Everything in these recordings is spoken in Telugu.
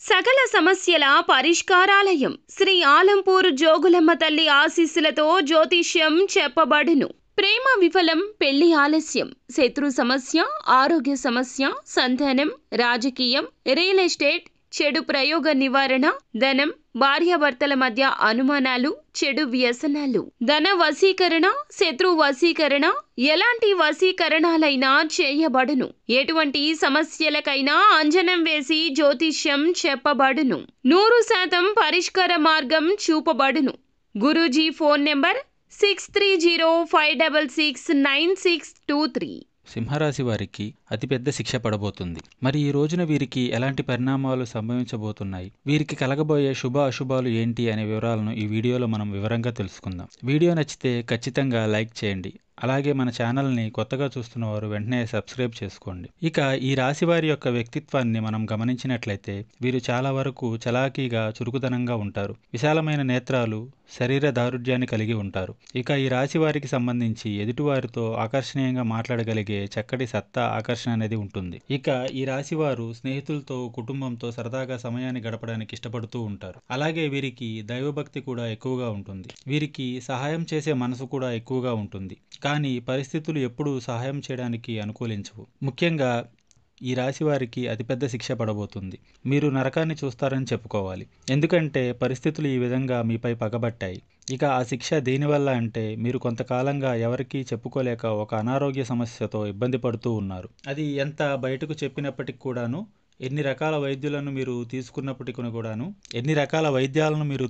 సకల సమస్యల పరిష్కారాలయం శ్రీ ఆలంపూర్ జోగులమ్మ తల్లి ఆశీస్సులతో జ్యోతిష్యం చెప్పబడును. ప్రేమ విఫలం, పెళ్లి ఆలస్యం, శత్రు సమస్య, ఆరోగ్య సమస్య, సంతానం, రాజకీయం, రియల్ ఎస్టేట్, చెడు ప్రయోగ నివారణ, ధనం, భార్యాభర్తల మధ్య అనుమానాలు, చెడు వ్యసనాలు, ధన వశీకరణ, శత్రు వశీకరణ, ఎలాంటి వశీకరణాలైనా చేయబడును. ఎటువంటి సమస్యలకైనా అంజనం వేసి జ్యోతిష్యం చెప్పబడును. 100% పరిష్కార మార్గం చూపబడును. Guruji phone number 6305669623. సింహరాశి వారికి అతిపెద్ద శిక్ష పడబోతుంది. మరి ఈ రోజున వీరికి ఎలాంటి పరిణామాలు సంభవించబోతున్నాయి, వీరికి కలగబోయే శుభ అశుభాలు ఏంటి అనే వివరాలను ఈ వీడియోలో మనం వివరంగా తెలుసుకుందాం. వీడియో నచ్చితే ఖచ్చితంగా లైక్ చేయండి. అలాగే మన ఛానల్ని కొత్తగా చూస్తున్నవారు వెంటనే సబ్స్క్రైబ్ చేసుకోండి. ఇక ఈ రాశి వారి యొక్క వ్యక్తిత్వాన్ని మనం గమనించినట్లయితే వీరు చాలా వరకు చలాకీగా, చురుకుదనంగా ఉంటారు. విశాలమైన నేత్రాలు, శరీర దారుఢ్యాన్ని కలిగి ఉంటారు. ఇక ఈ రాశి వారికి సంబంధించి ఎదుటివారితో ఆకర్షణీయంగా మాట్లాడగలిగే చక్కటి సత్తా, ఆకర్షణ అనేది ఉంటుంది. ఇక ఈ రాశి వారు స్నేహితులతో, కుటుంబంతో సరదాగా సమయాన్ని గడపడానికి ఇష్టపడుతూ ఉంటారు. అలాగే వీరికి దైవభక్తి కూడా ఎక్కువగా ఉంటుంది. వీరికి సహాయం చేసే మనసు కూడా ఎక్కువగా ఉంటుంది. కానీ పరిస్థితులు ఎప్పుడూ సహాయం చేయడానికి అనుకూలించవు. ముఖ్యంగా ఈ రాశి వారికి అతిపెద్ద శిక్ష పడబోతుంది. మీరు నరకాన్ని చూస్తారని చెప్పుకోవాలి. ఎందుకంటే పరిస్థితులు ఈ విధంగా మీపై పగబట్టాయి. ఇక ఆ శిక్ష దేనివల్ల అంటే మీరు కొంతకాలంగా ఎవరికీ చెప్పుకోలేక ఒక అనారోగ్య సమస్యతో ఇబ్బంది పడుతూ ఉన్నారు. అది ఎంత బయటకు చెప్పినప్పటికి కూడాను, ఎన్ని రకాల వైద్యాలను మీరు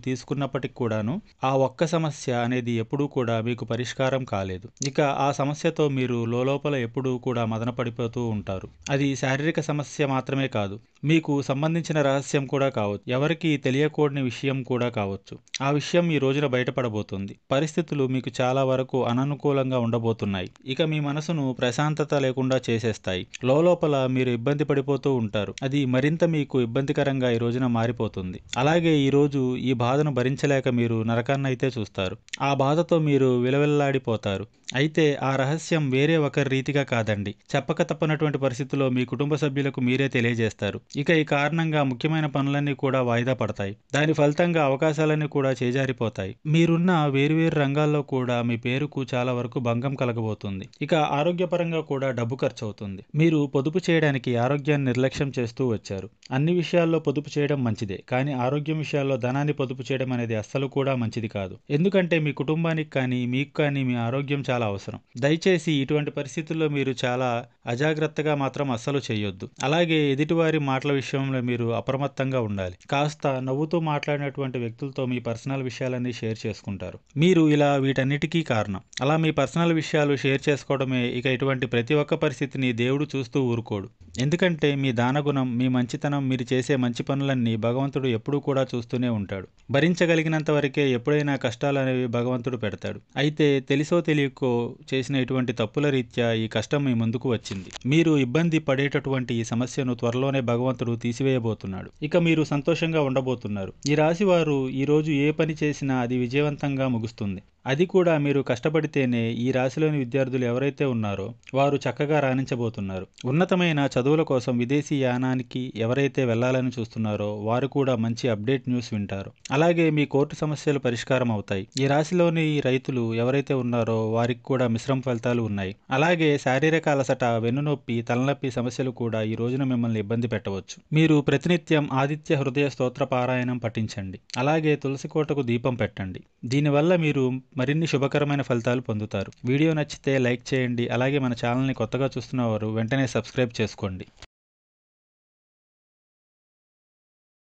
తీసుకున్నప్పటికి కూడాను ఆ ఒక్క సమస్య అనేది ఎప్పుడూ కూడా మీకు పరిష్కారం కాలేదు. ఇక ఆ సమస్యతో మీరు లోపల ఎప్పుడూ కూడా మదన పడిపోతూ ఉంటారు. అది శారీరక సమస్య మాత్రమే కాదు, మీకు సంబంధించిన రహస్యం కూడా కావచ్చు, ఎవరికి తెలియకూడని విషయం కూడా కావచ్చు. ఆ విషయం ఈ రోజున బయటపడబోతుంది. పరిస్థితులు మీకు చాలా వరకు అననుకూలంగా ఉండబోతున్నాయి. ఇక మీ మనసును ప్రశాంతత లేకుండా చేసేస్తాయి. లోపల మీరు ఇబ్బంది పడిపోతూ ఉంటారు. అది మరింత మీకు ఇబ్బందికరంగా ఈ రోజున మారిపోతుంది. అలాగే ఈ రోజు ఈ బాధను భరించలేక మీరు నరకాన్నైతే చూస్తారు. ఆ బాధతో మీరు విలవిల్లాడిపోతారు. అయితే ఆ రహస్యం వేరే ఒకరి రీతిగా కాదండి. చెప్పక తప్పనటువంటి పరిస్థితుల్లో మీ కుటుంబ సభ్యులకు మీరే తెలియజేస్తారు. ఇక ఈ కారణంగా ముఖ్యమైన పనులన్నీ కూడా వాయిదా పడతాయి. దాని ఫలితంగా అవకాశాలన్నీ కూడా చేజారిపోతాయి. మీరున్న వేరువేరు రంగాల్లో కూడా మీ పేరుకు చాలా వరకు భంగం కలగబోతుంది. ఇక ఆరోగ్యపరంగా కూడా డబ్బు ఖర్చు అవుతుంది. మీరు పొదుపు చేయడానికి ఆరోగ్యాన్ని నిర్లక్ష్యం చేస్తూ వచ్చారు. అన్ని విషయాల్లో పొదుపు చేయడం మంచిదే, కానీ ఆరోగ్యం విషయాల్లో ధనాన్ని పొదుపు చేయడం అనేది అస్సలు కూడా మంచిది కాదు. ఎందుకంటే మీ కుటుంబానికి కానీ మీకు కానీ మీ ఆరోగ్యం చాలా అవసరం. దయచేసి ఇటువంటి పరిస్థితుల్లో మీరు చాలా అజాగ్రత్తగా మాత్రం అస్సలు చేయొద్దు. అలాగే ఎదుటివారి మాటల విషయంలో మీరు అప్రమత్తంగా ఉండాలి. కాస్త నవ్వుతూ మాట్లాడినటువంటి వ్యక్తులతో మీ పర్సనల్ విషయాలన్నీ షేర్ చేసుకుంటారు. మీరు ఇలా వీటన్నిటికీ కారణం. అలా మీ పర్సనల్ విషయాలు షేర్ చేసుకోవడమే. ఇక ఇటువంటి ప్రతి ఒక్క పరిస్థితిని దేవుడు చూస్తూ ఊరుకోడు. ఎందుకంటే మీ దానగుణం, మీ మంచితనం, మీరు చేసే మంచి పనులన్నీ భగవంతుడు ఎప్పుడూ కూడా చూస్తూనే ఉంటాడు. భరించగలిగినంత వరకే ఎప్పుడైనా కష్టాలు అనేవి భగవంతుడు పెడతాడు. అయితే తెలిసో తెలియకో చేసిన ఇటువంటి తప్పుల రీత్యా ఈ కష్టం మీ ముందుకు వచ్చింది. మీరు ఇబ్బంది పడేటటువంటి ఈ సమస్యను త్వరలోనే భగవంతుడు తీసివేయబోతున్నాడు. ఇక మీరు సంతోషంగా ఉండబోతున్నారు. ఈ రాశి వారు ఈ రోజు ఏ పని చేసినా అది విజయవంతంగా ముగుస్తుంది. అది కూడా మీరు కష్టపడితేనే. ఈ రాశిలోని విద్యార్థులు ఎవరైతే ఉన్నారో వారు చక్కగా రాణించబోతున్నారు. ఉన్నతమైన చదువుల కోసం విదేశీ యానానికి ఎవరైతే వెళ్లాలని చూస్తున్నారో వారు కూడా మంచి అప్డేట్ న్యూస్ వింటారు. అలాగే మీ కోర్టు సమస్యలు పరిష్కారం అవుతాయి. ఈ రాశిలోని రైతులు ఎవరైతే ఉన్నారో వారికి కూడా మిశ్రమ ఫలితాలు ఉన్నాయి. అలాగే శారీరక అలసట, వెన్నునొప్పి, తలనొప్పి సమస్యలు కూడా ఈ రోజున మిమ్మల్ని ఇబ్బంది పెట్టవచ్చు. మీరు ప్రతినిత్యం ఆదిత్య హృదయ స్తోత్ర పారాయణం పఠించండి. అలాగే తులసి కోటకు దీపం పెట్టండి. దీనివల్ల మీరు మరిన్ని శుభకరమైన ఫలితాలు పొందుతారు. వీడియో నచ్చితే లైక్ చేయండి. అలాగే మన ఛానల్ని కొత్తగా చూస్తున్నవారు వెంటనే సబ్స్క్రైబ్ చేసుకోండి.